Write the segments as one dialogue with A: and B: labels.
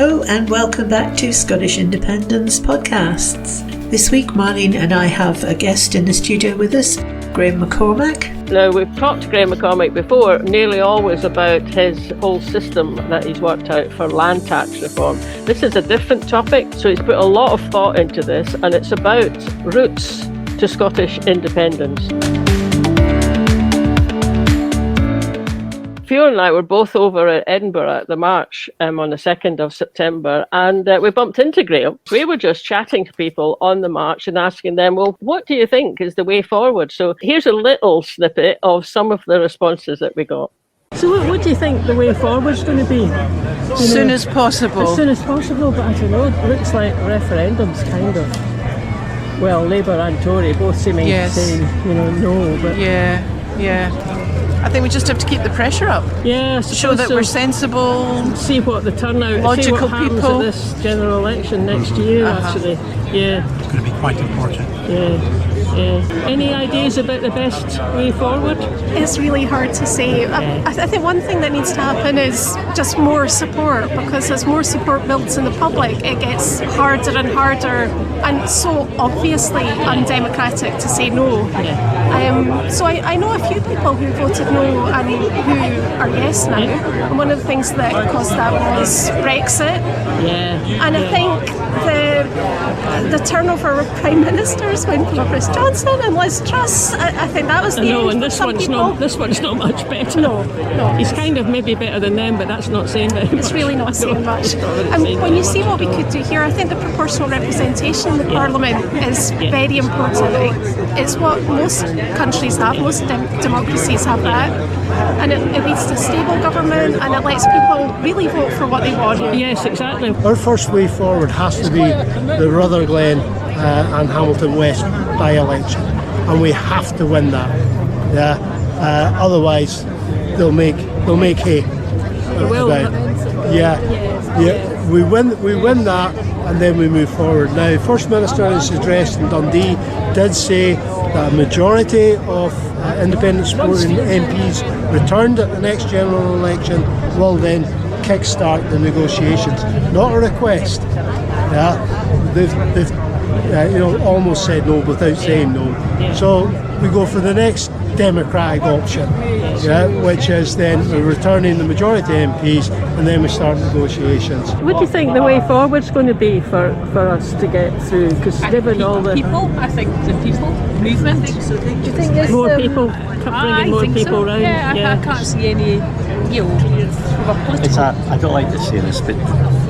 A: Hello and welcome back to Scottish Independence Podcasts. This week Marlene and I have a guest in the studio with us, Graeme McCormick.
B: Now, we've talked to Graeme McCormick before, nearly always about his whole system that he's worked out for land tax reform. This is a different topic, so he's put a lot of thought into this, and it's about routes to Scottish independence. Fiona and I were both over at Edinburgh at the march on the 2nd of September, and we bumped into Graeme. We were just chatting to people on the march and asking them, well, what do you think is the way forward? So here's a little snippet of some of the responses that we got. So what do you think the way forward is going to be?
C: As soon as possible. As soon as possible, but I don't know, it looks like referendums kind of. Well, Labour and Tory both seeming to say, no, but... Yeah. I think we just have to keep the pressure up. Yeah, show that we're sensible. See what the turnout, logical see what happens people. At this general election next year. Actually,
D: it's going to be quite important.
C: Yeah. Any ideas about the best way forward?
E: It's really hard to say. I think one thing that needs to happen is just more support, because as more support builds in the public, it gets harder and harder and so obviously undemocratic to say no. So I know a few people who voted no and who are yes now. And one of the things that caused that was Brexit. And I think the turnover of prime ministers went for Boris Johnson and Liz Truss. I think that was the end
C: and
E: for some people.
C: This one's not much better.
E: No.
C: He's kind of maybe better than them, but that's not saying very much.
E: It's really not saying much. And when you see what we could do here, I think the proportional representation in the Parliament is very important. It's what most countries have, most democracies have that. And it leads to stable government, and it lets people really vote for what they want.
C: Yes, exactly.
D: Our first way forward has to be the Rutherglen and Hamilton West by-election, and we have to win that. Otherwise, they'll make hay. We win that, and then we move forward. Now, First Minister in his address in Dundee did say that a majority of independent supporting MPs returned at the next general election will then kickstart the negotiations. Not a request. They've almost said no without saying no. So we go for the next democratic option, which is then returning the majority MPs, and then we start negotiations.
C: What do you think the way forward's going to be for us to get through? Because given all the
F: people, I think the people movement. Do
C: you think there's more people bringing more people around?
F: I can't see any.
G: I don't like to say this, but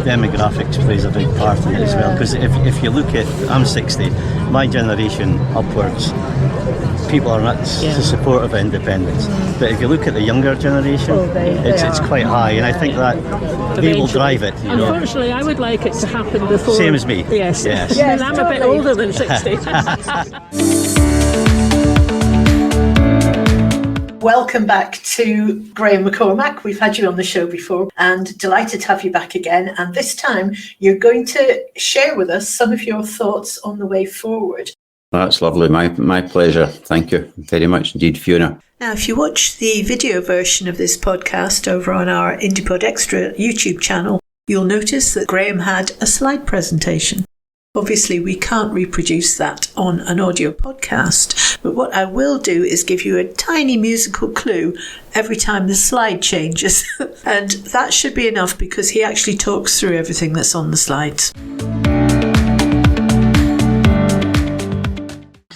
G: demographics plays a big part in it as well. Because if you look at, I'm 60, my generation upwards, people are nuts to support of independence. But if you look at the younger generation, it's quite high, and I think that they will drive it.
C: Unfortunately, I would like it to happen before.
G: Same as me.
C: Yes. And I'm a bit older than 60.
A: Welcome back to Graeme McCormick. We've had you on the show before and delighted to have you back again. And this time you're going to share with us some of your thoughts on the way forward.
H: That's lovely. My pleasure. Thank you very much indeed, Fiona.
A: Now, if you watch the video version of this podcast over on our IndiePod Extra YouTube channel, you'll notice that Graeme had a slide presentation. Obviously, we can't reproduce that on an audio podcast, but what I will do is give you a tiny musical clue every time the slide changes. And that should be enough because he actually talks through everything that's on the slides.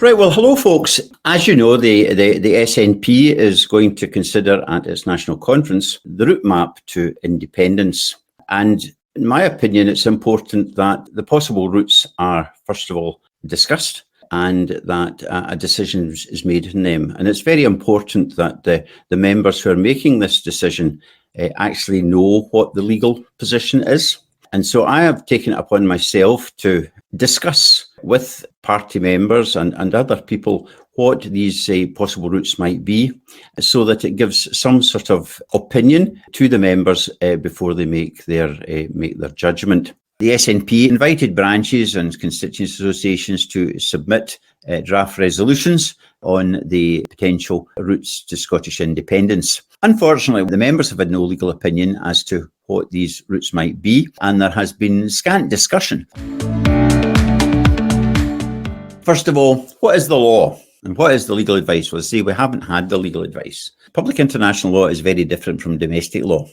H: Right, well, hello, folks. As you know, the SNP is going to consider at its national conference the route map to independence. And in my opinion, it's important that the possible routes are, first of all, discussed and that a decision is made in them. And it's very important that the members who are making this decision actually know what the legal position is. And so I have taken it upon myself to discuss with party members and other people what these possible routes might be, so that it gives some sort of opinion to the members before they make their judgment. The SNP invited branches and constituency associations to submit draft resolutions on the potential routes to Scottish independence. Unfortunately, the members have had no legal opinion as to what these routes might be, and there has been scant discussion. First of all, what is the law? And what is the legal advice? Well, see, we haven't had the legal advice. Public international law is very different from domestic law.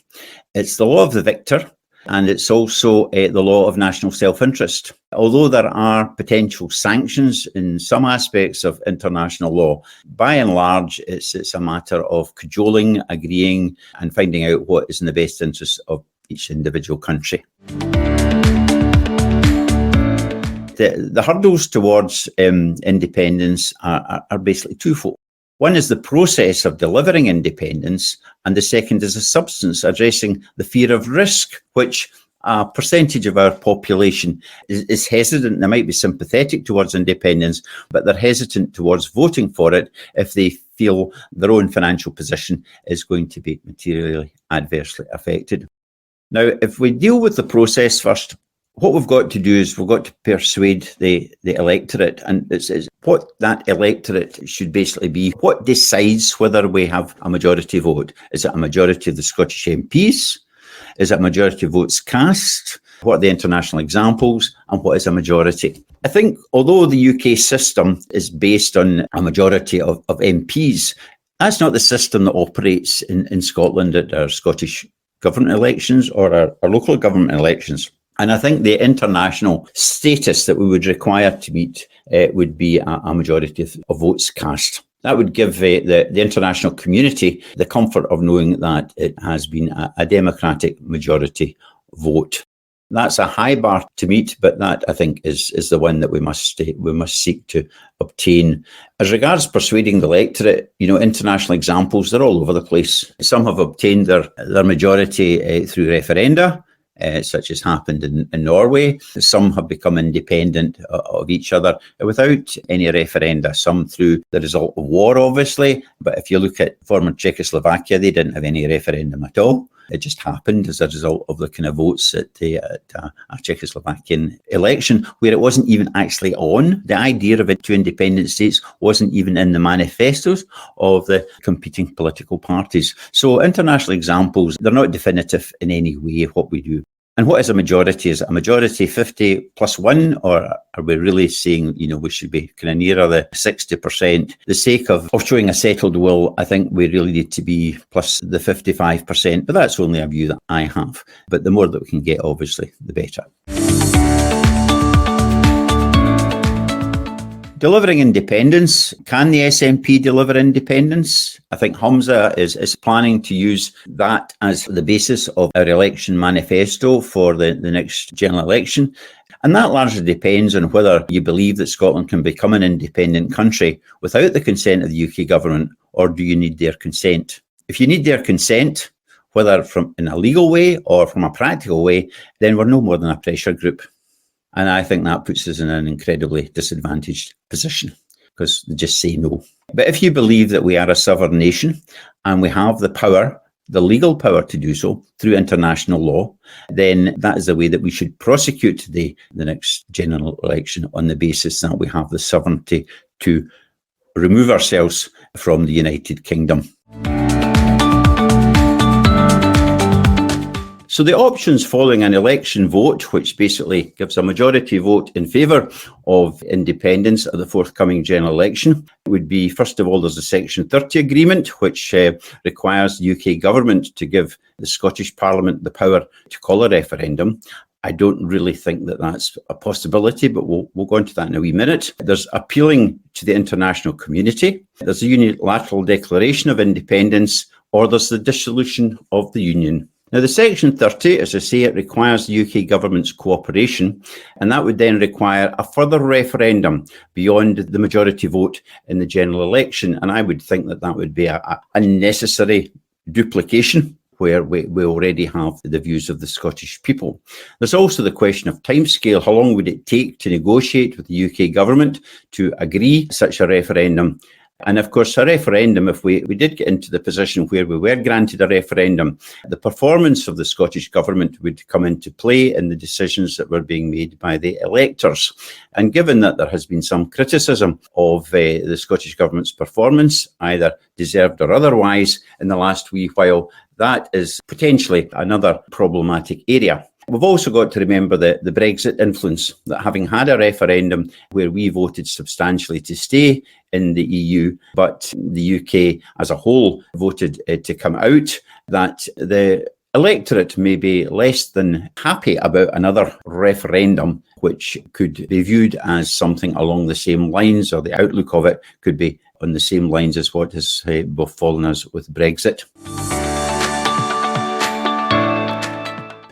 H: It's the law of the victor, and it's also the law of national self-interest. Although there are potential sanctions in some aspects of international law, by and large, it's a matter of cajoling, agreeing, and finding out what is in the best interest of each individual country. The hurdles towards independence are basically twofold. One is the process of delivering independence, and the second is a substance addressing the fear of risk, which a percentage of our population is hesitant. They might be sympathetic towards independence, but they're hesitant towards voting for it if they feel their own financial position is going to be materially adversely affected. Now, if we deal with the process first, what we've got to do is we've got to persuade the electorate, and it's what that electorate should basically be. What decides whether we have a majority vote? Is it a majority of the Scottish MPs? Is it a majority of votes cast? What are the international examples? And what is a majority? I think although the UK system is based on a majority of MPs, that's not the system that operates in Scotland at our Scottish government elections or our local government elections. And I think the international status that we would require to meet would be a majority of votes cast. That would give the international community the comfort of knowing that it has been a democratic majority vote. That's a high bar to meet, but that, I think, is the one that we must seek to obtain. As regards persuading the electorate, international examples, they're all over the place. Some have obtained their majority through referenda, such as happened in Norway. Some have become independent of each other without any referenda, some through the result of war, obviously. But if you look at former Czechoslovakia, they didn't have any referendum at all. It just happened as a result of the kind of votes at a Czechoslovakian election, where it wasn't even actually on. The idea of it two independent states wasn't even in the manifestos of the competing political parties. So international examples, they're not definitive in any way of what we do. And what is a majority? Is it a majority 50 plus 1, or are we really saying, we should be kind of nearer the 60%? The sake of showing a settled will, I think we really need to be plus the 55%, but that's only a view that I have. But the more that we can get, obviously, the better. Delivering independence. Can the SNP deliver independence? I think Humza is planning to use that as the basis of our election manifesto for the next general election. And that largely depends on whether you believe that Scotland can become an independent country without the consent of the UK government, or do you need their consent? If you need their consent, whether from in a legal way or from a practical way, then we're no more than a pressure group. And I think that puts us in an incredibly disadvantaged position because they just say no. But if you believe that we are a sovereign nation and we have the power, the legal power to do so through international law, then that is the way that we should prosecute the next general election, on the basis that we have the sovereignty to remove ourselves from the United Kingdom. So the options following an election vote, which basically gives a majority vote in favour of independence at the forthcoming general election, would be, first of all, there's a Section 30 agreement, which requires the UK government to give the Scottish Parliament the power to call a referendum. I don't really think that that's a possibility, but we'll go into that in a wee minute. There's appealing to the international community. There's a unilateral declaration of independence, or there's the dissolution of the Union. Now, the Section 30, as I say, it requires the UK government's cooperation, and that would then require a further referendum beyond the majority vote in the general election. And I would think that would be a unnecessary duplication, where we already have the views of the Scottish people. There's also the question of timescale. How long would it take to negotiate with the UK government to agree such a referendum? And of course, a referendum, if we did get into the position where we were granted a referendum, the performance of the Scottish government would come into play in the decisions that were being made by the electors. And given that there has been some criticism of the Scottish government's performance, either deserved or otherwise, in the last wee while, that is potentially another problematic area. We've also got to remember the Brexit influence, that having had a referendum where we voted substantially to stay in the EU, but the UK as a whole voted to come out, that the electorate may be less than happy about another referendum, which could be viewed as something along the same lines, or the outlook of it could be on the same lines as what has befallen us with Brexit.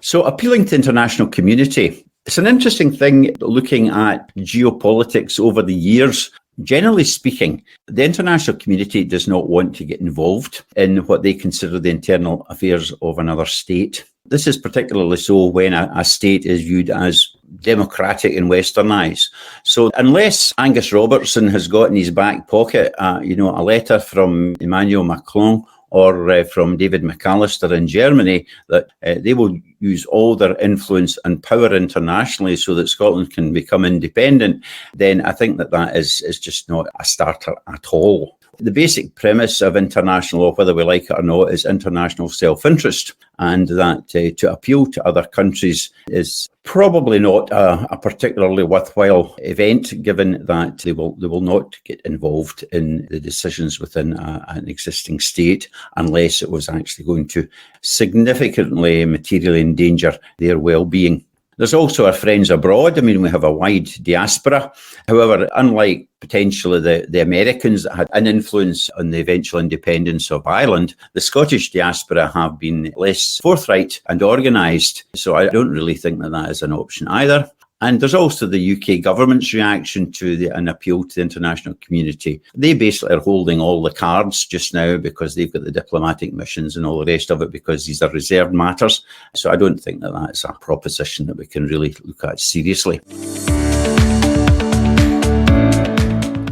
H: So appealing to international community. It's an interesting thing looking at geopolitics over the years. Generally speaking, the international community does not want to get involved in what they consider the internal affairs of another state. This is particularly so when a state is viewed as democratic and westernised. So unless Angus Robertson has got in his back pocket, a letter from Emmanuel Macron or from David McAllister in Germany, that they will use all their influence and power internationally so that Scotland can become independent, then I think that is just not a starter at all. The basic premise of international law, whether we like it or not, is international self-interest, and that to appeal to other countries is probably not a particularly worthwhile event, given that they will not get involved in the decisions within an existing state unless it was actually going to significantly materially endanger their well-being. There's also our friends abroad. I mean, we have a wide diaspora. However, unlike potentially the Americans that had an influence on the eventual independence of Ireland, the Scottish diaspora have been less forthright and organised. So I don't really think that is an option either. And there's also the UK government's reaction to an appeal to the international community. They basically are holding all the cards just now because they've got the diplomatic missions and all the rest of it, because these are reserved matters. So I don't think that's a proposition that we can really look at seriously.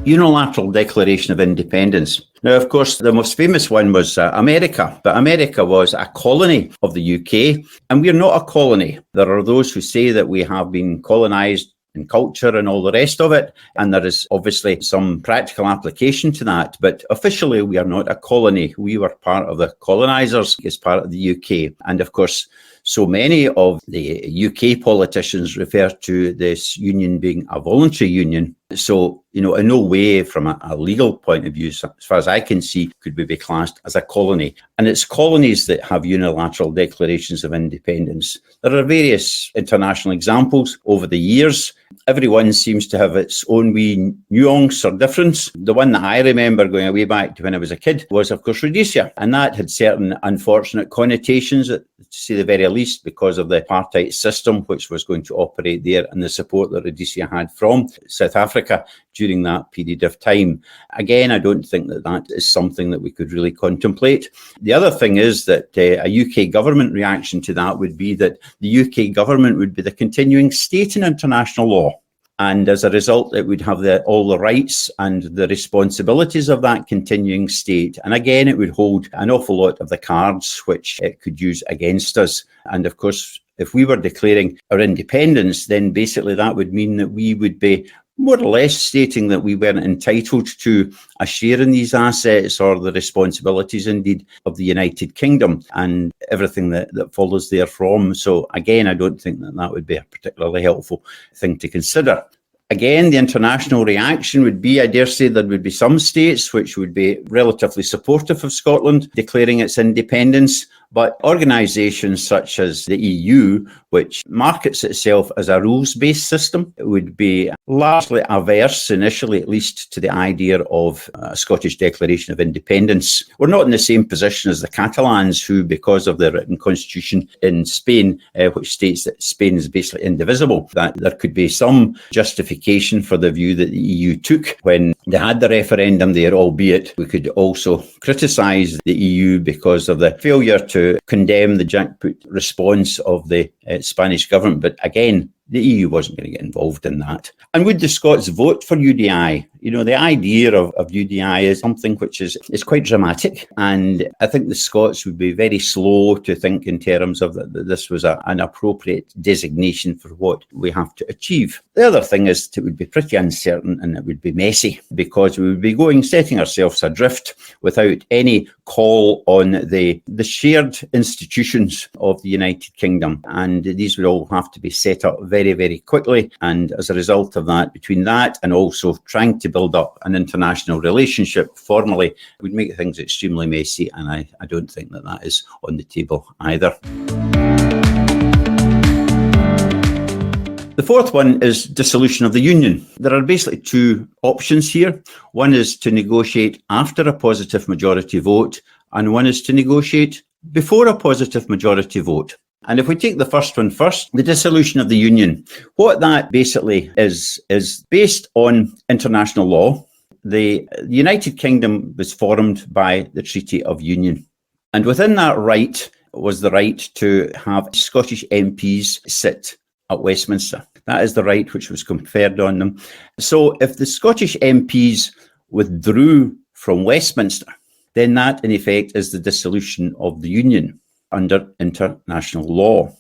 H: Unilateral declaration of independence. Now, of course, the most famous one was America, but America was a colony of the UK, and we're not a colony. There are those who say that we have been colonised in culture and all the rest of it, and there is obviously some practical application to that, but officially we are not a colony. We were part of the colonisers as part of the UK, and of course, so many of the UK politicians refer to this union being a voluntary union. So, in no way from a legal point of view, as far as I can see, could we be classed as a colony. And it's colonies that have unilateral declarations of independence. There are various international examples over the years. Everyone seems to have its own wee nuance or difference. The one that I remember going way back to when I was a kid was, of course, Rhodesia. And that had certain unfortunate connotations, to say the very least, because of the apartheid system which was going to operate there and the support that Rhodesia had from South Africa during that period of time. Again, I don't think that is something that we could really contemplate. The other thing is that a UK government reaction to that would be that the UK government would be the continuing state in international law. And as a result, it would have all the rights and the responsibilities of that continuing state. And again, it would hold an awful lot of the cards which it could use against us. And of course, if we were declaring our independence, then basically that would mean that we would be more or less stating that we weren't entitled to a share in these assets or the responsibilities, indeed, of the United Kingdom and everything that follows therefrom. So again, I don't think that would be a particularly helpful thing to consider. Again, the international reaction would be, I dare say, there would be some states which would be relatively supportive of Scotland declaring its independence, but organisations such as the EU, which markets itself as a rules-based system, would be largely averse, initially at least, to the idea of a Scottish declaration of independence. We're not in the same position as the Catalans, who, because of their written constitution in Spain, which states that Spain is basically indivisible, that there could be some justification for the view that the EU took when they had the referendum there, albeit we could also criticise the EU because of the failure to condemn the jackpot response of the Spanish government. But again, The EU wasn't going to get involved in that. And would the Scots vote for UDI? The idea of UDI is something which is quite dramatic. And I think the Scots would be very slow to think in terms of that this was an appropriate designation for what we have to achieve. The other thing is it would be pretty uncertain and it would be messy, because we would be setting ourselves adrift without any call on the shared institutions of the United Kingdom. And these would all have to be set up very, very quickly. And as a result of that, between that and also trying to build up an international relationship formally, would make things extremely messy. And I don't think that is on the table either. The fourth one is dissolution of the Union. There are basically two options here. One is to negotiate after a positive majority vote, and one is to negotiate before a positive majority vote. And if we take the first one first, the dissolution of the Union, what that basically is based on international law. The United Kingdom was formed by the Treaty of Union. And within that right was the right to have Scottish MPs sit at Westminster. That is the right which was conferred on them. So if the Scottish MPs withdrew from Westminster, then that in effect is the dissolution of the Union under international law.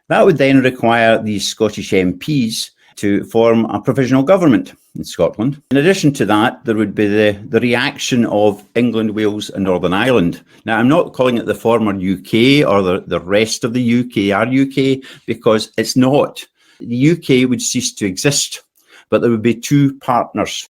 H: That would then require these Scottish MPs to form a provisional government in Scotland. In addition to that, there would be the reaction of England, Wales and Northern Ireland. Now, I'm not calling it the former UK or the rest of the UK, our UK, because it's not. The UK would cease to exist, but there would be two partners.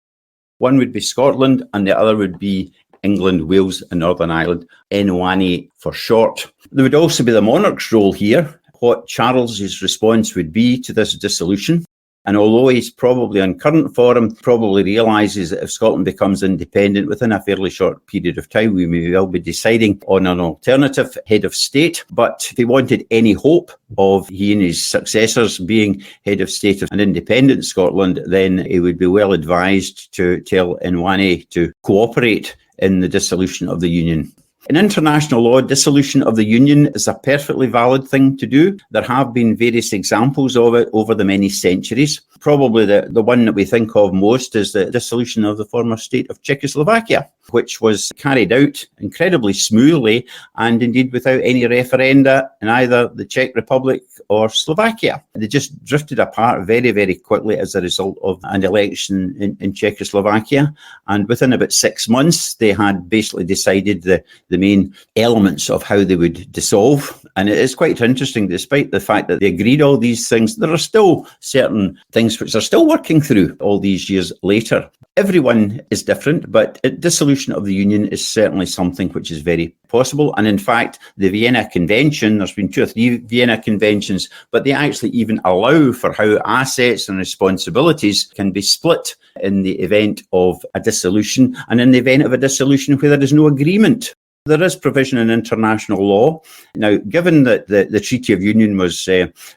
H: One would be Scotland and the other would be England, Wales and Northern Ireland, NWANE for short. There would also be the monarch's role here, what Charles's response would be to this dissolution. And although he's probably on current forum, probably realises that if Scotland becomes independent within a fairly short period of time, we may well be deciding on an alternative head of state. But if he wanted any hope of he and his successors being head of state of an independent Scotland, then he would be well advised to tell NWANE to cooperate in the dissolution of the Union. In international law, dissolution of the Union is a perfectly valid thing to do. There have been various examples of it over the many centuries. Probably the one that we think of most is the dissolution of the former state of Czechoslovakia, which was carried out incredibly smoothly and indeed without any referenda in either the Czech Republic or Slovakia. They just drifted apart very, very quickly as a result of an election in Czechoslovakia. And within about 6 months, they had basically decided the main elements of how they would dissolve. And it is quite interesting, despite the fact that they agreed all these things, there are still certain things which are still working through all these years later. Everyone is different, but dissolution of the Union is certainly something which is very possible. And in fact, the Vienna Convention, there's been 2 or 3 Vienna Conventions, but they actually even allow for how assets and responsibilities can be split in the event of a dissolution and in the event of a dissolution where there is no agreement. There is provision in international law. Now, given that the Treaty of Union was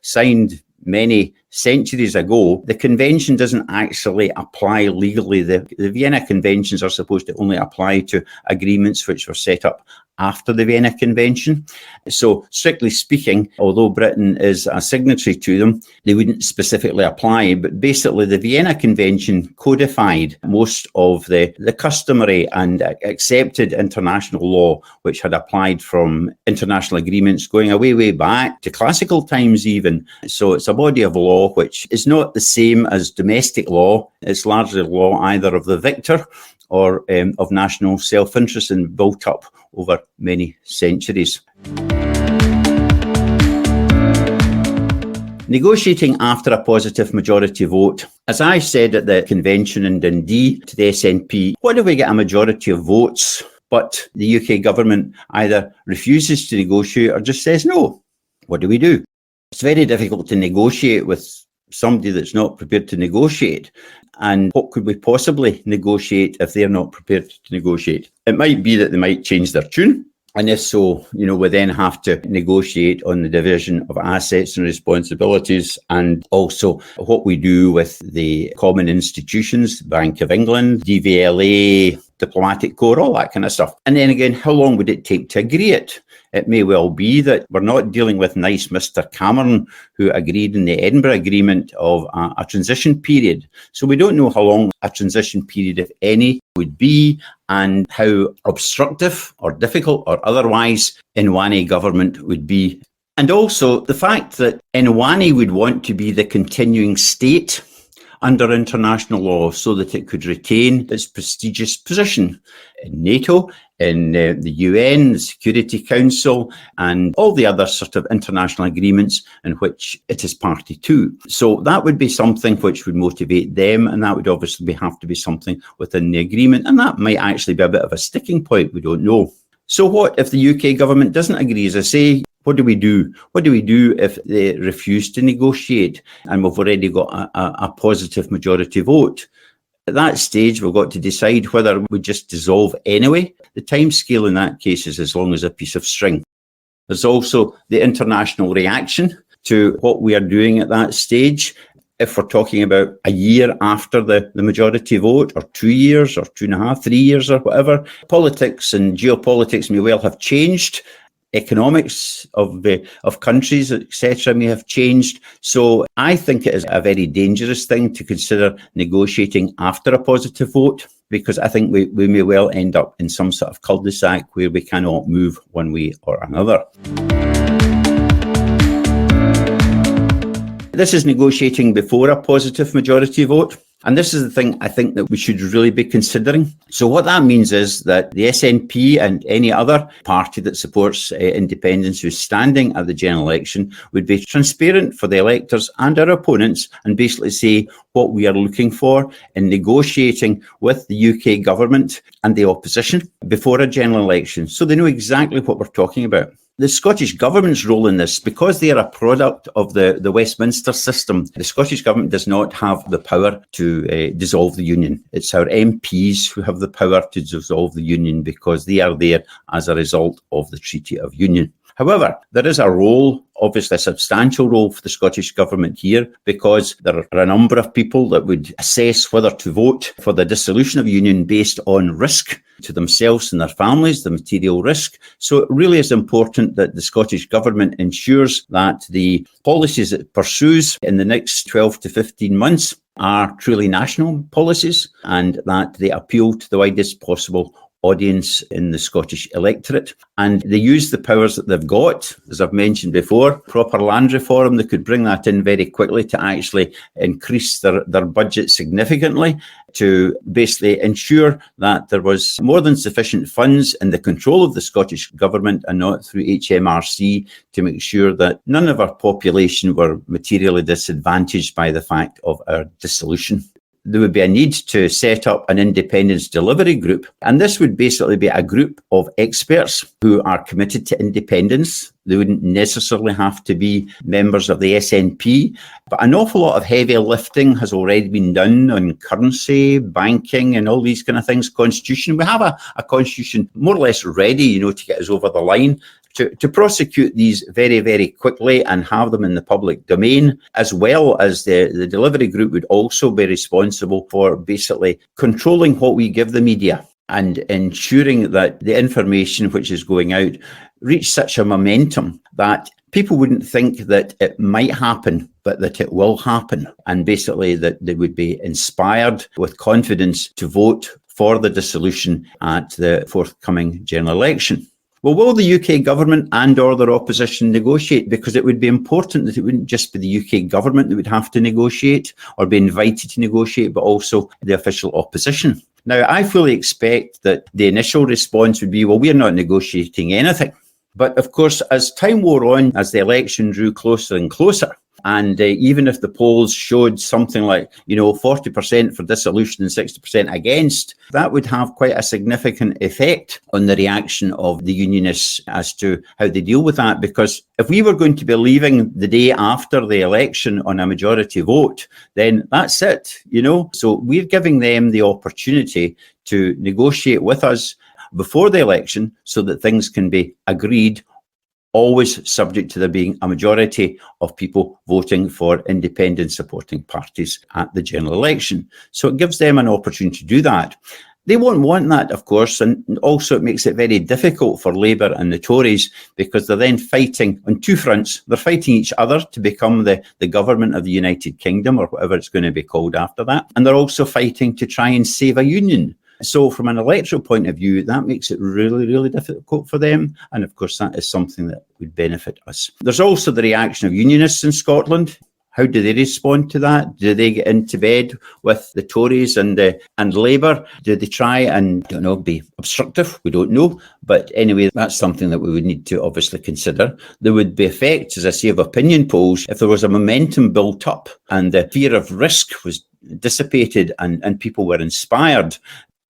H: signed many centuries ago, the convention doesn't actually apply legally. The Vienna Conventions are supposed to only apply to agreements which were set up after the Vienna Convention. So strictly speaking, although Britain is a signatory to them, they wouldn't specifically apply. But basically the Vienna Convention codified most of the customary and accepted international law which had applied from international agreements going way back to classical times even. So it's a body of law which is not the same as domestic law. It's largely law either of the victor or of national self-interest and built up over many centuries. Negotiating after a positive majority vote. As I said at the convention in Dundee to the SNP, what if we get a majority of votes, but the UK government either refuses to negotiate or just says no? What do we do? It's very difficult to negotiate with somebody that's not prepared to negotiate. And what could we possibly negotiate if they're not prepared to negotiate? It might be that they might change their tune. And if so, we then have to negotiate on the division of assets and responsibilities and also what we do with the common institutions, Bank of England, DVLA, diplomatic corps, all that kind of stuff. And then again, how long would it take to agree it? It may well be that we're not dealing with nice Mr. Cameron, who agreed in the Edinburgh Agreement of a transition period. So we don't know how long a transition period, if any, would be, and how obstructive or difficult or otherwise Inwani government would be. And also the fact that Inwani would want to be the continuing state under international law so that it could retain its prestigious position in NATO, in the UN, the Security Council, and all the other sort of international agreements in which it is party to. So that would be something which would motivate them, and that would obviously have to be something within the agreement, and that might actually be a bit of a sticking point, we don't know. So what if the UK government doesn't agree? As I say, what do we do? What do we do if they refuse to negotiate and we've already got a positive majority vote? At that stage, we've got to decide whether we just dissolve anyway. The timescale in that case is as long as a piece of string. There's also the international reaction to what we are doing at that stage. If we're talking about a year after the majority vote, or 2 years, or 2.5, 3 years, or whatever, politics and geopolitics may well have changed. Economics of countries, etc., may have changed. So I think it is a very dangerous thing to consider negotiating after a positive vote, because I think we may well end up in some sort of cul-de-sac where we cannot move one way or another. This is negotiating before a positive majority vote. And this is the thing I think that we should really be considering. So what that means is that the SNP and any other party that supports independence who's standing at the general election would be transparent for the electors and our opponents and basically say what we are looking for in negotiating with the UK government and the opposition before a general election. So they know exactly what we're talking about. The Scottish Government's role in this, because they are a product of the Westminster system, the Scottish Government does not have the power to dissolve the Union. It's our MPs who have the power to dissolve the Union because they are there as a result of the Treaty of Union. However, there is a role, obviously a substantial role for the Scottish Government here, because there are a number of people that would assess whether to vote for the dissolution of the Union based on risk to themselves and their families, the material risk. So it really is important that the Scottish Government ensures that the policies it pursues in the next 12 to 15 months are truly national policies and that they appeal to the widest possible audience in the Scottish electorate, and they use the powers that they've got. As I've mentioned before, proper land reform, they could bring that in very quickly to actually increase their budget significantly, to basically ensure that there was more than sufficient funds in the control of the Scottish Government and not through HMRC, to make sure that none of our population were materially disadvantaged by the fact of our dissolution. There would be a need to set up an independence delivery group. And this would basically be a group of experts who are committed to independence. They wouldn't necessarily have to be members of the SNP, but an awful lot of heavy lifting has already been done on currency, banking, and all these kind of things. Constitution. We have a constitution more or less ready, to get us over the line. To prosecute these very, very quickly and have them in the public domain, as well as the delivery group would also be responsible for basically controlling what we give the media and ensuring that the information which is going out reach such a momentum that people wouldn't think that it might happen, but that it will happen. And basically that they would be inspired with confidence to vote for the dissolution at the forthcoming general election. Well, will the UK government and or their opposition negotiate? Because it would be important that it wouldn't just be the UK government that would have to negotiate or be invited to negotiate, but also the official opposition. Now, I fully expect that the initial response would be, well, we're not negotiating anything. But of course, as time wore on, as the election drew closer and closer, and even if the polls showed something like, 40% for dissolution and 60% against, that would have quite a significant effect on the reaction of the unionists as to how they deal with that. Because if we were going to be leaving the day after the election on a majority vote, then that's it, So we're giving them the opportunity to negotiate with us before the election so that things can be agreed, always subject to there being a majority of people voting for independent supporting parties at the general election. So it gives them an opportunity to do that. They won't want that, of course, and also it makes it very difficult for Labour and the Tories because they're then fighting on two fronts. They're fighting each other to become the government of the United Kingdom, or whatever it's going to be called after that. And they're also fighting to try and save a union. So from an electoral point of view, that makes it really, really difficult for them. And of course, that is something that would benefit us. There's also the reaction of unionists in Scotland. How do they respond to that? Do they get into bed with the Tories and Labour? Do they try and, be obstructive? We don't know. But anyway, that's something that we would need to obviously consider. There would be effects, as I say, of opinion polls if there was a momentum built up and the fear of risk was dissipated and people were inspired.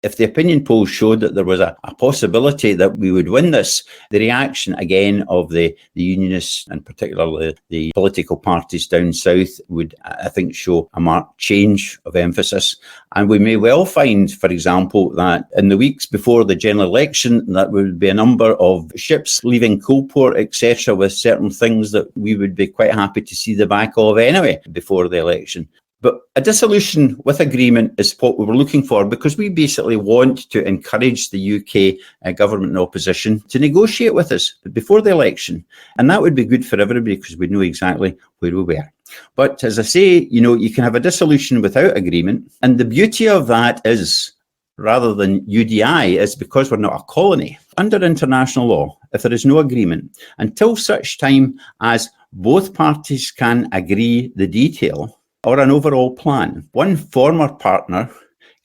H: If the opinion polls showed that there was a possibility that we would win this, the reaction again of the unionists and particularly the political parties down south would, I think, show a marked change of emphasis. And we may well find, for example, that in the weeks before the general election, that there would be a number of ships leaving Coalport, etc., with certain things that we would be quite happy to see the back of anyway before the election. But a dissolution with agreement is what we were looking for, because we basically want to encourage the UK government and opposition to negotiate with us before the election. And that would be good for everybody because we'd know exactly where we were. But as I say, you can have a dissolution without agreement. And the beauty of that is, rather than UDI, is because we're not a colony. Under international law, if there is no agreement, until such time as both parties can agree the detail or an overall plan, one former partner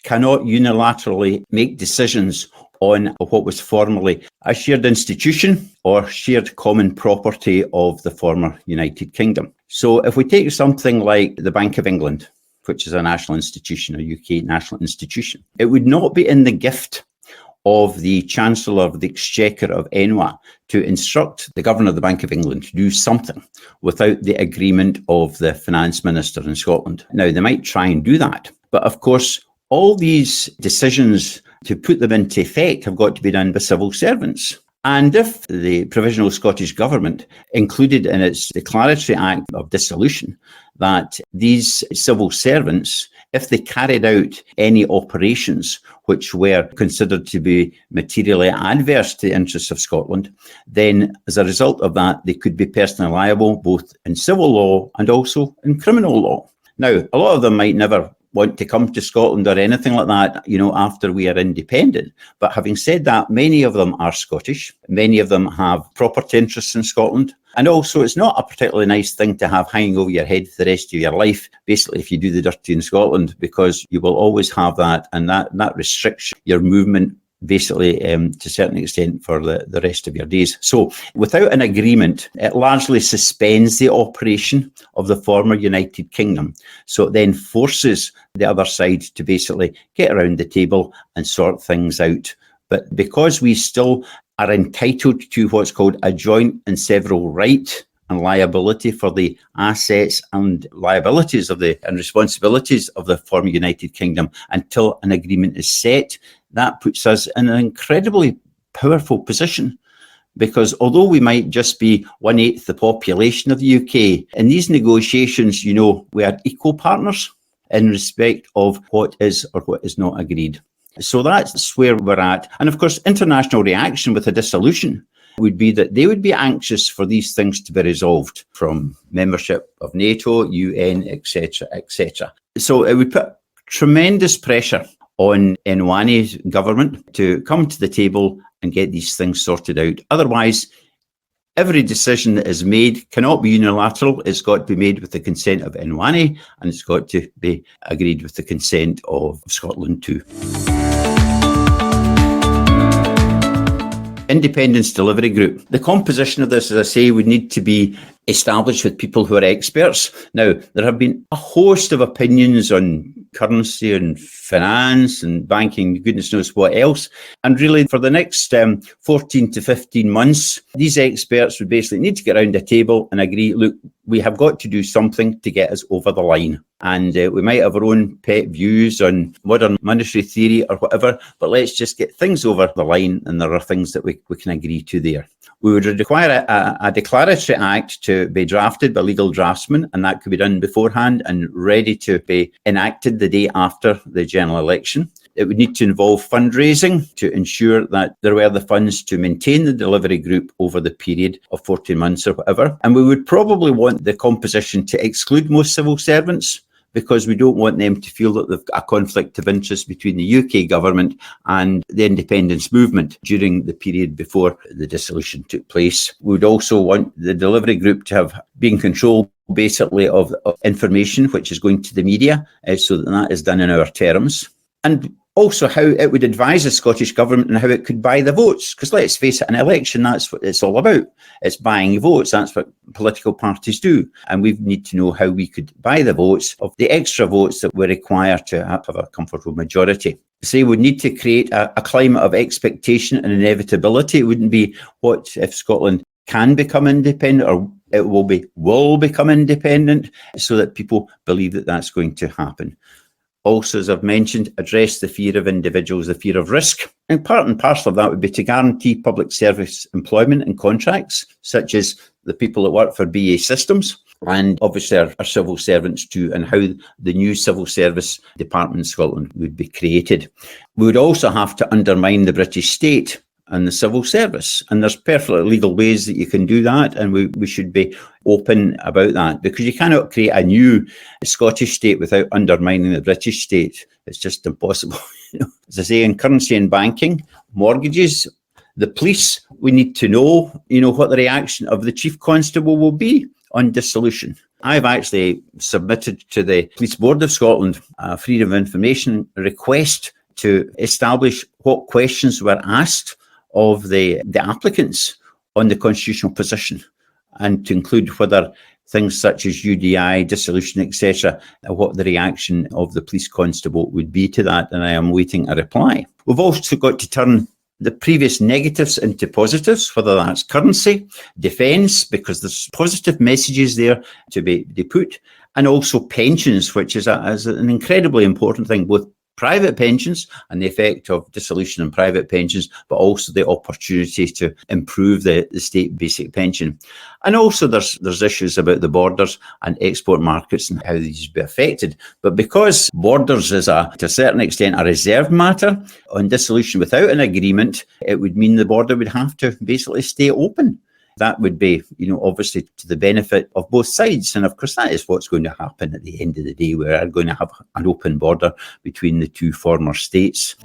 H: cannot unilaterally make decisions on what was formerly a shared institution or shared common property of the former United Kingdom. So if we take something like the Bank of England, which is a national institution, a UK national institution, it would not be in the gift of the Chancellor of the Exchequer of ENWA to instruct the Governor of the Bank of England to do something without the agreement of the Finance Minister in Scotland. Now, they might try and do that, but of course, all these decisions to put them into effect have got to be done by civil servants. And if the Provisional Scottish Government included in its declaratory act of dissolution that these civil servants, if they carried out any operations which were considered to be materially adverse to the interests of Scotland, then as a result of that, they could be personally liable both in civil law and also in criminal law. Now, a lot of them might never want to come to Scotland or anything like that, after we are independent. But having said that, many of them are Scottish. Many of them have property interests in Scotland. And also, it's not a particularly nice thing to have hanging over your head for the rest of your life, basically, if you do the dirty in Scotland, because you will always have that, and that restricts your movement basically to a certain extent for the rest of your days. So without an agreement, it largely suspends the operation of the former United Kingdom. So it then forces the other side to basically get around the table and sort things out. But because we still are entitled to what's called a joint and several right and liability for the assets and liabilities and responsibilities of the former United Kingdom until an agreement is set, that puts us in an incredibly powerful position. Because although we might just be 1/8 the population of the UK, in these negotiations, we are equal partners in respect of what is or what is not agreed. So that's where we're at. And of course, international reaction with a dissolution would be that they would be anxious for these things to be resolved from membership of NATO, UN, etc., etc. So it would put tremendous pressure on Enwani's government to come to the table and get these things sorted out. Otherwise, every decision that is made cannot be unilateral. It's got to be made with the consent of Enwani, and it's got to be agreed with the consent of Scotland too. Independence Delivery Group. The composition of this, as I say, would need to be established with people who are experts. Now, there have been a host of opinions on currency and finance and banking, goodness knows what else. And really, for the next 14 to 15 months, these experts would basically need to get around a table and agree, look, we have got to do something to get us over the line. And we might have our own pet views on modern monetary theory or whatever, but let's just get things over the line, and there are things that we can agree to there. We would require a declaratory act to be drafted by legal draftsmen, and that could be done beforehand and ready to be enacted the day after the general election. It would need to involve fundraising to ensure that there were the funds to maintain the delivery group over the period of 14 months or whatever. And we would probably want the composition to exclude most civil servants, because we don't want them to feel that they've got a conflict of interest between the UK government and the independence movement during the period before the dissolution took place. We would also want the delivery group to have been controlled basically of information which is going to the media, so that is done in our terms. And also how it would advise the Scottish Government and how it could buy the votes. Because let's face it, an election, that's what it's all about. It's buying votes. That's what political parties do. And we need to know how we could buy the votes of the extra votes that we require to have a comfortable majority. Say we need to create a climate of expectation and inevitability. It wouldn't be what if Scotland can become independent, or it will become independent, so that people believe that that's going to happen. Also, as I've mentioned, address the fear of individuals, the fear of risk. And part and parcel of that would be to guarantee public service employment and contracts, such as the people that work for BA Systems, and obviously our civil servants too, and how the new civil service department in Scotland would be created. We would also have to undermine the British state and the civil service. And there's perfectly legal ways that you can do that, and we should be open about that, because you cannot create a new Scottish state without undermining the British state. It's just impossible. As I say, in currency and banking, mortgages, the police, we need to know, what the reaction of the Chief Constable will be on dissolution. I've actually submitted to the Police Board of Scotland a Freedom of Information request to establish what questions were asked of the applicants on the constitutional position, and to include whether things such as UDI, dissolution, etc., what the reaction of the police constable would be to that, and I am waiting a reply. We've also got to turn the previous negatives into positives, whether that's currency, defence, because there's positive messages there to be put, and also pensions, which is an incredibly important thing, both private pensions and the effect of dissolution and private pensions, but also the opportunity to improve the state basic pension. And also there's issues about the borders and export markets and how these would be affected. But because borders is to a certain extent a reserved matter, on dissolution without an agreement, it would mean the border would have to basically stay open. That would be, obviously to the benefit of both sides. And of course, that is what's going to happen at the end of the day. We are going to have an open border between the two former states.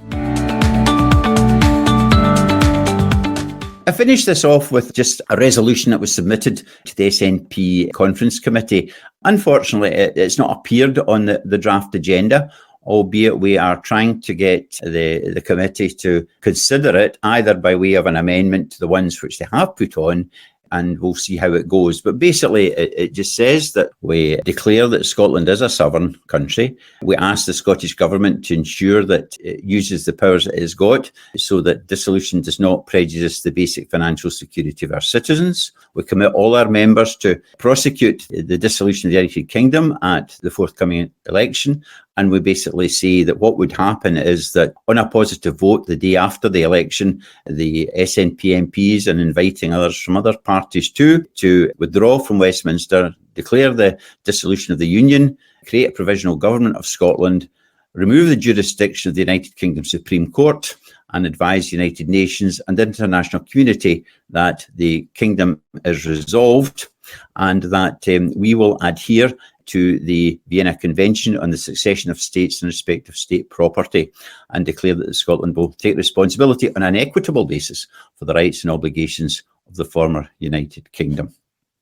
H: I finished this off with just a resolution that was submitted to the SNP Conference Committee. Unfortunately, it's not appeared on the draft agenda, albeit we are trying to get the committee to consider it either by way of an amendment to the ones which they have put on, and we'll see how it goes. But basically, it just says that we declare that Scotland is a sovereign country. We ask the Scottish Government to ensure that it uses the powers it has got so that dissolution does not prejudice the basic financial security of our citizens. We commit all our members to prosecute the dissolution of the United Kingdom at the forthcoming election. And we basically say that what would happen is that on a positive vote the day after the election, the SNP MPs, and inviting others from other parties too, to withdraw from Westminster, declare the dissolution of the Union, create a provisional government of Scotland, remove the jurisdiction of the United Kingdom Supreme Court, and advise the United Nations and the international community that the kingdom is resolved, and that we will adhere to the Vienna Convention on the Succession of States in respect of state property, and declare that Scotland will take responsibility on an equitable basis for the rights and obligations of the former United Kingdom.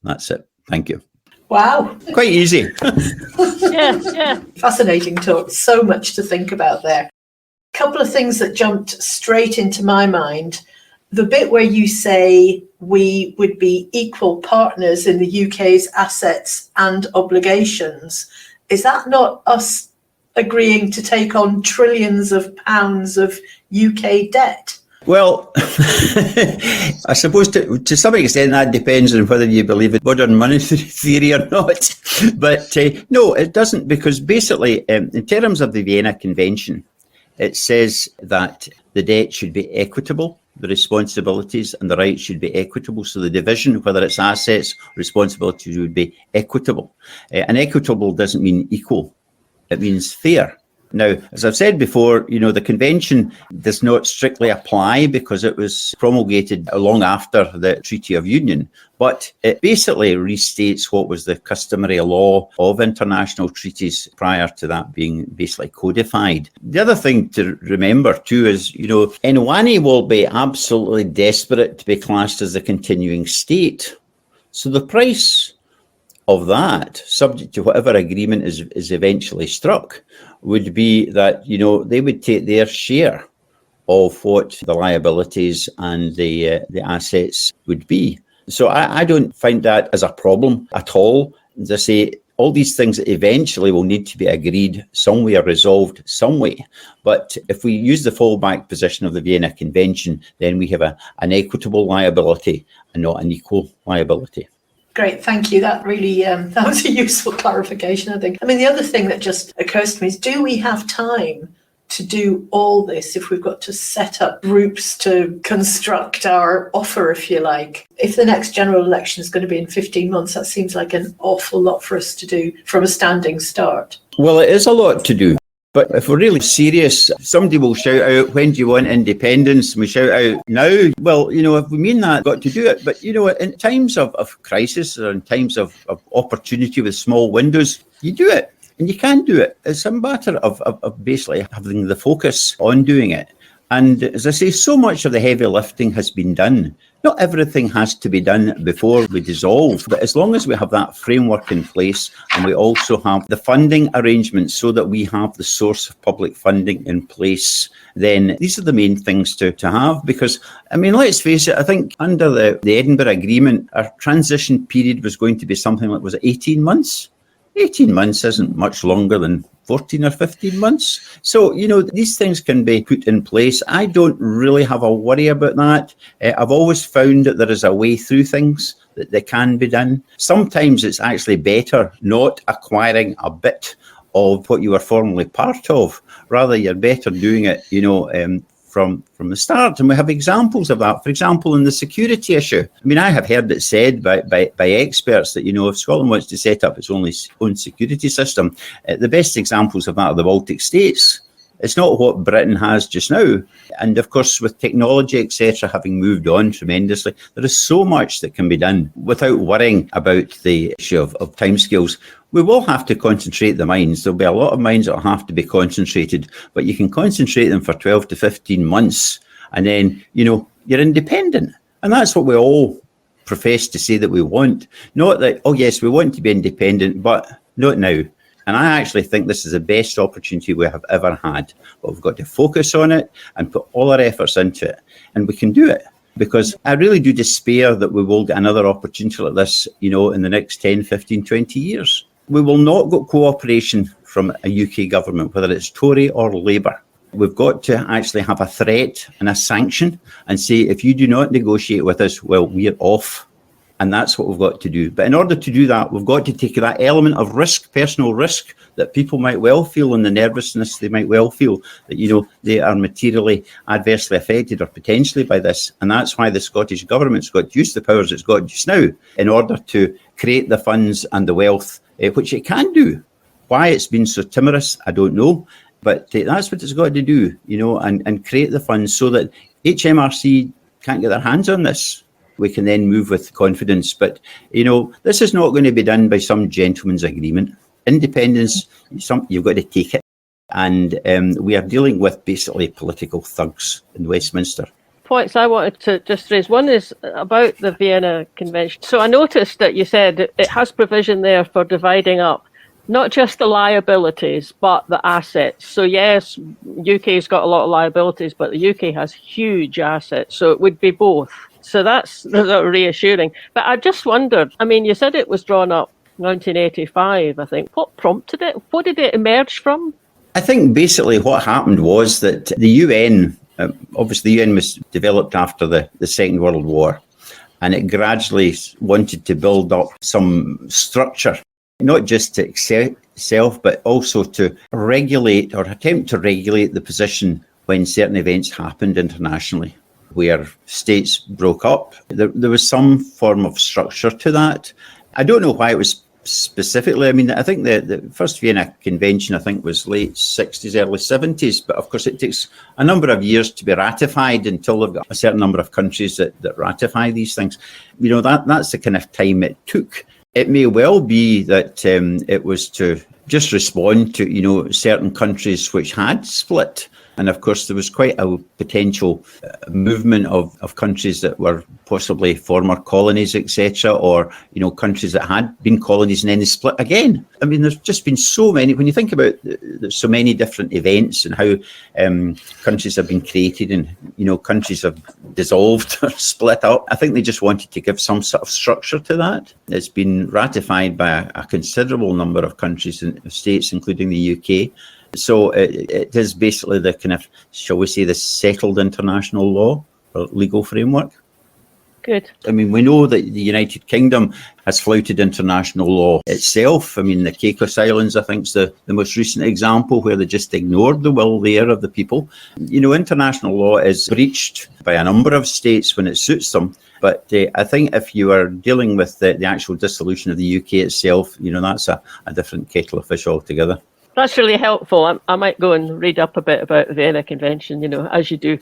H: That's it. Thank you.
A: Wow.
H: Quite easy.
B: Yeah.
A: Fascinating talk. So much to think about there. Couple of things that jumped straight into my mind. The bit where you say we would be equal partners in the UK's assets and obligations, is that not us agreeing to take on trillions of pounds of UK debt?
H: Well, I suppose to some extent that depends on whether you believe in modern monetary theory or not. But no, it doesn't, because basically, in terms of the Vienna Convention, it says that the debt should be equitable, the responsibilities and the rights should be equitable. So the division, whether it's assets, responsibilities, would be equitable. And equitable doesn't mean equal. It means fair. Now, as I've said before, the convention does not strictly apply because it was promulgated long after the Treaty of Union, but it basically restates what was the customary law of international treaties prior to that being basically codified. The other thing to remember too is, Nwani will be absolutely desperate to be classed as a continuing state. So the price of that, subject to whatever agreement is eventually struck, would be that, they would take their share of what the liabilities and the assets would be. So I don't find that as a problem at all. As I say, all these things eventually will need to be agreed somewhere, resolved some way. But if we use the fallback position of the Vienna Convention, then we have an equitable liability and not an equal liability.
A: Great, thank you. That really, that was a useful clarification, I think. I mean, the other thing that just occurs to me is, do we have time to do all this if we've got to set up groups to construct our offer, if you like? If the next general election is going to be in 15 months, that seems like an awful lot for us to do from a standing start.
H: Well, it is a lot to do. But if we're really serious, somebody will shout out, when do you want independence? And we shout out, now. Well, if we mean that, we've got to do it. But, in times of crisis or in times of opportunity with small windows, you do it. And you can do it. It's a matter of basically having the focus on doing it. And as I say, so much of the heavy lifting has been done. Not everything has to be done before we dissolve, but as long as we have that framework in place and we also have the funding arrangements so that we have the source of public funding in place, then these are the main things to have. Because, let's face it, I think under the Edinburgh Agreement, our transition period was going to be something like, was it 18 months? 18 months isn't much longer than 14 or 15 months. So, these things can be put in place. I don't really have a worry about that. I've always found that there is a way through things, that they can be done. Sometimes it's actually better not acquiring a bit of what you were formerly part of. Rather, you're better doing it, from the start. And we have examples of that. For example, in the security issue. I have heard it said by experts that, if Scotland wants to set up its own security system, the best examples of that are the Baltic states. It's not what Britain has just now. And of course, with technology, etc., having moved on tremendously, there is so much that can be done without worrying about the issue of timescales. We will have to concentrate the minds. There'll be a lot of minds that will have to be concentrated, but you can concentrate them for 12 to 15 months, and then, you're independent. And that's what we all profess to say that we want. Not that, oh yes, we want to be independent, but not now. And I actually think this is the best opportunity we have ever had. But we've got to focus on it and put all our efforts into it. And we can do it. Because I really do despair that we will get another opportunity like this, in the next 10, 15, 20 years. We will not get cooperation from a UK government, whether it's Tory or Labour. We've got to actually have a threat and a sanction and say, if you do not negotiate with us, well, we're off. And that's what we've got to do. But in order to do that, we've got to take that element of risk, personal risk, that people might well feel, and the nervousness they might well feel, that, they are materially adversely affected or potentially by this. And that's why the Scottish Government's got to use the powers it's got just now in order to create the funds and the wealth, which it can do. Why it's been so timorous, I don't know. But that's what it's got to do, and create the funds so that HMRC can't get their hands on this. We can then move with confidence. But, this is not going to be done by some gentleman's agreement. Independence, you've got to take it. And we are dealing with basically political thugs in Westminster.
B: Points I wanted to just raise. One is about the Vienna Convention. So I noticed that you said it has provision there for dividing up not just the liabilities, but the assets. So yes, UK's got a lot of liabilities, but the UK has huge assets. So it would be both. So that's reassuring. But I just wondered, you said it was drawn up 1985, I think. What prompted it? What did it emerge from?
H: I think basically what happened was that the UN, obviously the UN was developed after the Second World War, and it gradually wanted to build up some structure, not just to itself, but also to regulate or attempt to regulate the position when certain events happened internationally, where states broke up. There was some form of structure to that. I don't know why it was specifically. I mean, I think the first Vienna Convention, I think, was late 60s, early 70s. But of course, it takes a number of years to be ratified until they've got a certain number of countries that ratify these things. You know, that's the kind of time it took. It may well be that it was to just respond to, you know, certain countries which had split. And of course, there was quite a potential movement of countries that were possibly former colonies, etc., or, you know, countries that had been colonies and then they split again. I mean, there's just been so many, when you think about there's so many different events and how countries have been created and, you know, countries have dissolved or split up. I think they just wanted to give some sort of structure to that. It's been ratified by a considerable number of countries and states, including the UK. So it is basically the kind of, shall we say, the settled international law or legal framework.
B: Good.
H: I mean, we know that the United Kingdom has flouted international law itself. I mean, the Caicos Islands, I think, is the most recent example where they just ignored the will there of the people. You know, international law is breached by a number of states when it suits them. But I think if you are dealing with the actual dissolution of the UK itself, you know, that's a different kettle of fish altogether.
B: That's really helpful. I might go and read up a bit about the Vienna Convention, you know, as you do.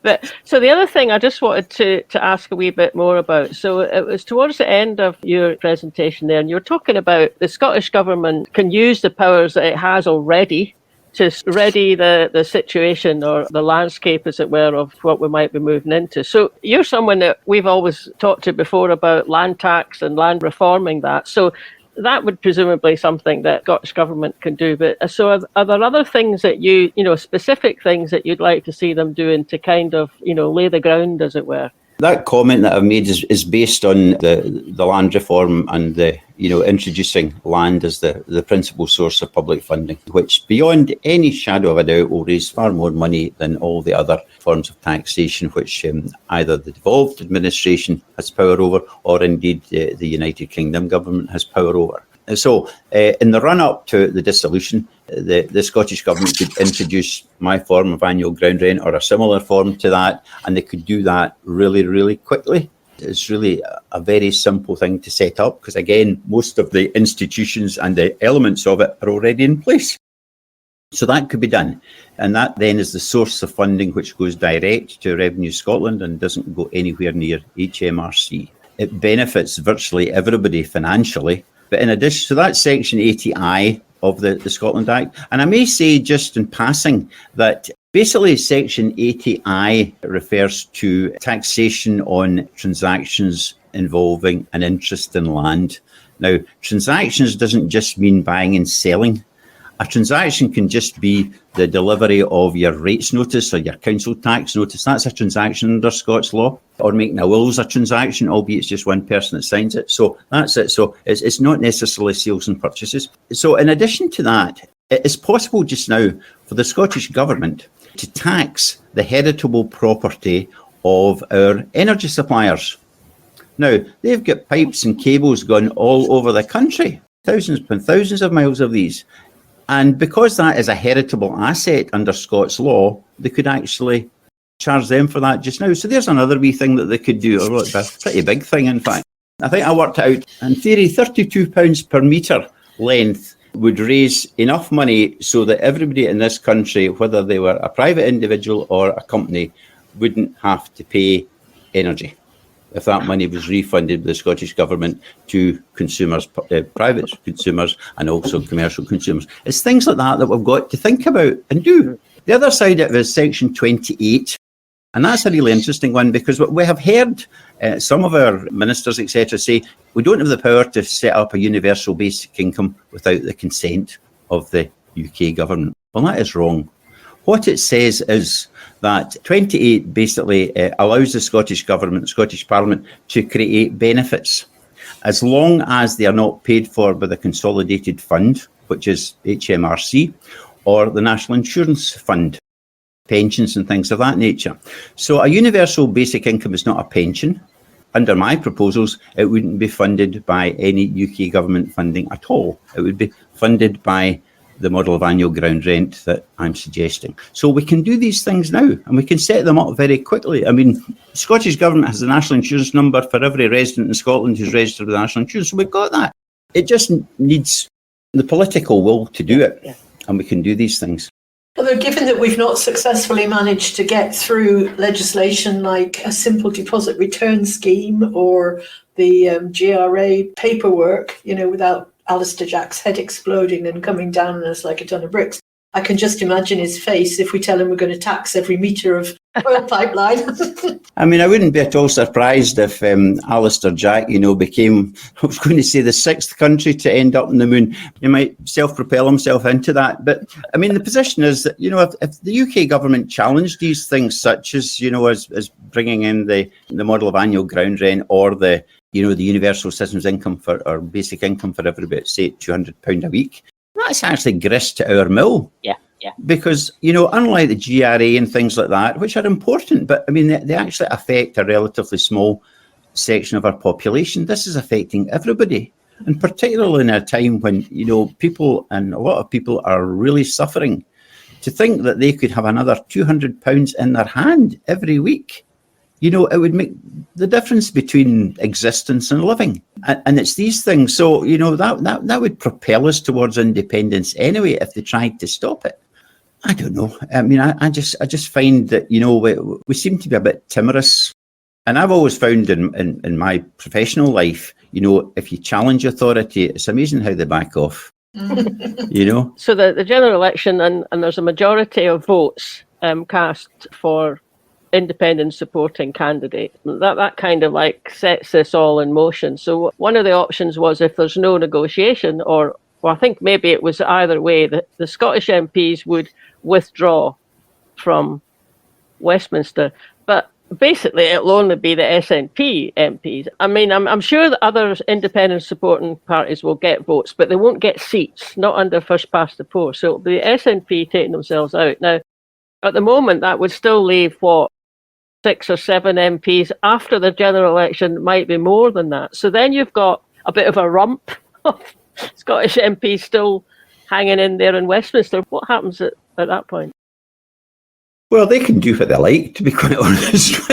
B: But so the other thing I just wanted to ask a wee bit more about. So it was towards the end of your presentation there, and you were talking about the Scottish Government can use the powers that it has already to ready the situation or the landscape, as it were, of what we might be moving into. So you're someone that we've always talked to before about land tax and land reforming that. So that would presumably something that Scottish Government can do. But so are there other things that you know, specific things that you'd like to see them doing to kind of, you know, lay the ground, as it were?
H: That comment that I've made is based on the land reform and the, you know, introducing land as the principal source of public funding, which beyond any shadow of a doubt will raise far more money than all the other forms of taxation, which either the devolved administration has power over or indeed the United Kingdom government has power over. So in the run-up to the dissolution, the Scottish Government could introduce my form of annual ground rent or a similar form to that, and they could do that really, really quickly. It's really a very simple thing to set up because, again, most of the institutions and the elements of it are already in place. So that could be done. And that then is the source of funding which goes direct to Revenue Scotland and doesn't go anywhere near HMRC. It benefits virtually everybody financially. But in addition, so that's Section 80I of the Scotland Act. And I may say just in passing that basically Section 80I refers to taxation on transactions involving an interest in land. Now, transactions doesn't just mean buying and selling. A transaction can just be the delivery of your rates notice or your council tax notice. That's a transaction under Scots law. Or making a will is a transaction, albeit it's just one person that signs it. So that's it. So it's not necessarily sales and purchases. So in addition to that, it is possible just now for the Scottish Government to tax the heritable property of our energy suppliers. Now, they've got pipes and cables going all over the country, thousands upon thousands of miles of these. And because that is a heritable asset under Scots law, they could actually charge them for that just now. So there's another wee thing that they could do, or a pretty big thing, in fact. I think I worked out, in theory, £32 per metre length would raise enough money so that everybody in this country, whether they were a private individual or a company, wouldn't have to pay energy if that money was refunded by the Scottish Government to consumers, private consumers and also commercial consumers. It's things like that we've got to think about and do. The other side of it is Section 28, and that's a really interesting one because we have heard some of our ministers, etc., say we don't have the power to set up a universal basic income without the consent of the UK government. Well, that is wrong. What it says is that 28 basically allows the Scottish Government, Scottish Parliament, to create benefits as long as they are not paid for by the Consolidated Fund, which is HMRC, or the National Insurance Fund, pensions and things of that nature. So a universal basic income is not a pension. Under my proposals, it wouldn't be funded by any UK government funding at all. It would be funded by the model of annual ground rent that I'm suggesting. So we can do these things now and we can set them up very quickly. I mean, the Scottish Government has the national insurance number for every resident in Scotland who's registered with the national insurance, so we've got that. It just needs the political will to do it, and we can do these things.
A: Although given that we've not successfully managed to get through legislation like a simple deposit return scheme or the GRA paperwork, without Alistair Jack's head exploding and coming down on us like a ton of bricks, I can just imagine his face if we tell him we're going to tax every metre of oil pipeline.
H: I mean, I wouldn't be at all surprised if Alistair Jack, became, I was going to say, the 6th country to end up on the moon. He might self-propel himself into that. But, I mean, the position is that, if the UK government challenged these things, such as, as bringing in the model of annual ground rent or the universal citizens' income or basic income for everybody, say £200 a week, that's actually grist to our mill.
B: Yeah.
H: Because, unlike the GRA and things like that, which are important, but I mean, they actually affect a relatively small section of our population. This is affecting everybody. And particularly in a time when, people and a lot of people are really suffering, to think that they could have another £200 in their hand every week, it would make the difference between existence and living. And it's these things. So, that would propel us towards independence anyway if they tried to stop it. I don't know. I mean, I just find that, we seem to be a bit timorous. And I've always found in my professional life, if you challenge authority, it's amazing how they back off.
B: So the general election, and there's a majority of votes cast for independent supporting candidate. That kind of sets this all in motion. So one of the options was, if there's no negotiation, or I think maybe it was either way, that the Scottish MPs would withdraw from Westminster. But basically it'll only be the SNP MPs. I mean, I'm sure that other independent supporting parties will get votes, but they won't get seats, not under first past the post. So it'll be the SNP taking themselves out. Now, at the moment, that would still leave, 6 or 7 MPs. After the general election, might be more than that. So then you've got a bit of a rump of Scottish MPs still hanging in there in Westminster. What happens at that point?
H: Well, they can do what they like, to be quite honest,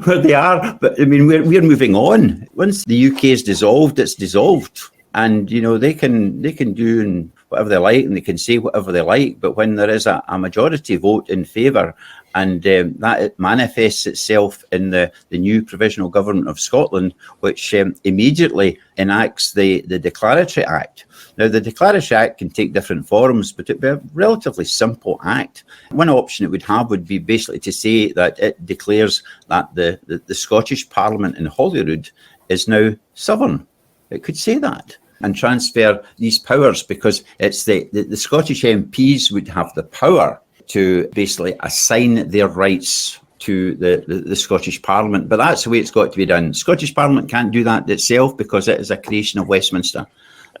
H: where they are. But I mean, we're moving on. Once the UK is dissolved, it's dissolved, and they can do whatever they like, and they can say whatever they like. But when there is a majority vote in favour, and that it manifests itself in the new Provisional Government of Scotland, which immediately enacts the Declaratory Act. Now, the Declaratory Act can take different forms, but it'd be a relatively simple act. One option it would have would be basically to say that it declares that the Scottish Parliament in Holyrood is now sovereign. It could say that and transfer these powers, because it's the Scottish MPs would have the power to basically assign their rights to the Scottish Parliament. But that's the way it's got to be done. Scottish Parliament can't do that itself because it is a creation of Westminster.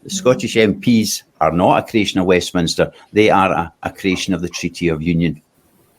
H: The Scottish MPs are not a creation of Westminster. They are a creation of the Treaty of Union.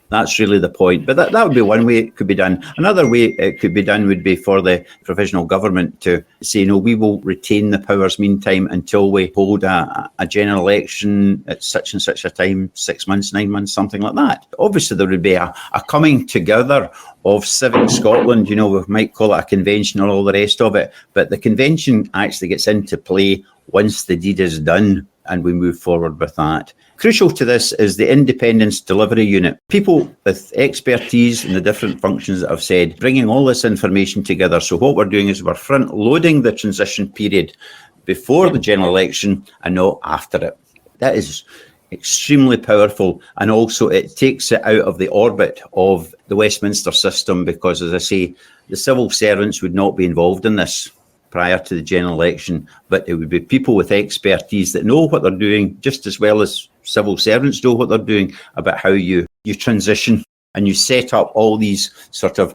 H: That's really the point. But that would be one way it could be done. Another way it could be done would be for the provisional government to say, no, we will retain the powers meantime until we hold a general election at such and such a time, 6 months, 9 months, something like that. Obviously, there would be a coming together of civic Scotland. We might call it a convention or all the rest of it. But the convention actually gets into play once the deed is done, and we move forward with that. Crucial to this is the Independence Delivery Unit. People with expertise in the different functions that I've said, bringing all this information together. So what we're doing is we're front-loading the transition period before the general election and not after it. That is extremely powerful, and also it takes it out of the orbit of the Westminster system, because, as I say, the civil servants would not be involved in this prior to the general election, but it would be people with expertise that know what they're doing just as well as civil servants know what they're doing, about how you transition and you set up all these sort of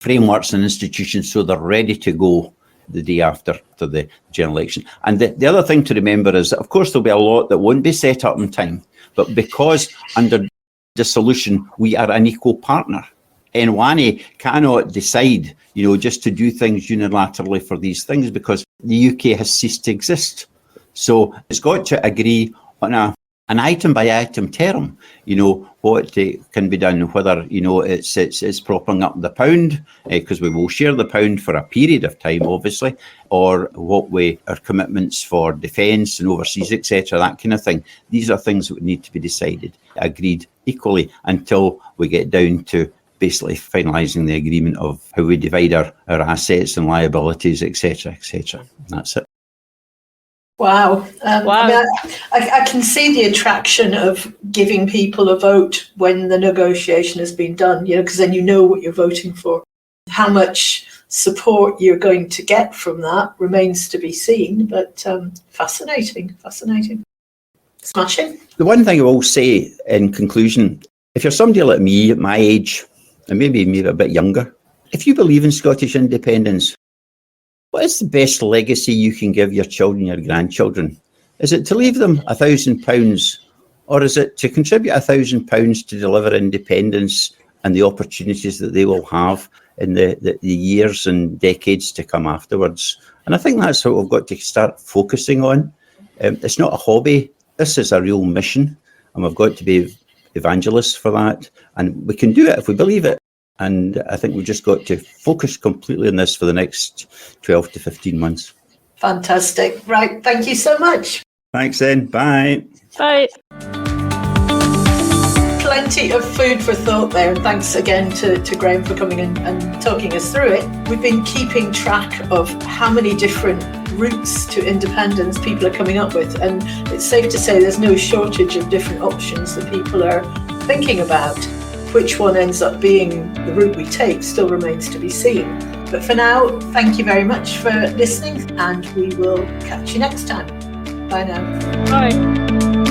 H: frameworks and institutions so they're ready to go the day after the general election. And the other thing to remember is that, of course, there'll be a lot that won't be set up in time, but because under dissolution we are an equal partner, NWANE cannot decide, just to do things unilaterally for these things, because the UK has ceased to exist. So it's got to agree on a an item by item term, what can be done, whether, it's propping up the pound, because we will share the pound for a period of time, obviously, or our commitments for defence and overseas, etc., that kind of thing. These are things that would need to be decided, agreed equally, until we get down to basically finalising the agreement of how we divide our assets and liabilities, etc., etc. That's it.
A: Wow.
B: Wow.
A: I can see the attraction of giving people a vote when the negotiation has been done, because then you know what you're voting for. How much support you're going to get from that remains to be seen, but fascinating. Smashing.
H: The one thing I will say in conclusion, if you're somebody like me at my age, and maybe a bit younger, if you believe in Scottish independence, what is the best legacy you can give your children, your grandchildren? Is it to leave them £1,000, or is it to contribute £1,000 to deliver independence and the opportunities that they will have in the years and decades to come afterwards? And I think that's what we've got to start focusing on. It's not a hobby. This is a real mission, and we've got to be evangelists for that. And we can do it if we believe it. And I think we've just got to focus completely on this for the next 12 to 15 months.
A: Fantastic. Right. Thank you so much.
H: Thanks then. Bye.
B: Bye.
A: Plenty of food for thought there. And thanks again to Graeme for coming in and talking us through it. We've been keeping track of how many different routes to independence people are coming up with. And it's safe to say there's no shortage of different options that people are thinking about. Which one ends up being the route we take still remains to be seen. But for now, thank you very much for listening, and we will catch you next time. Bye now.
B: Bye.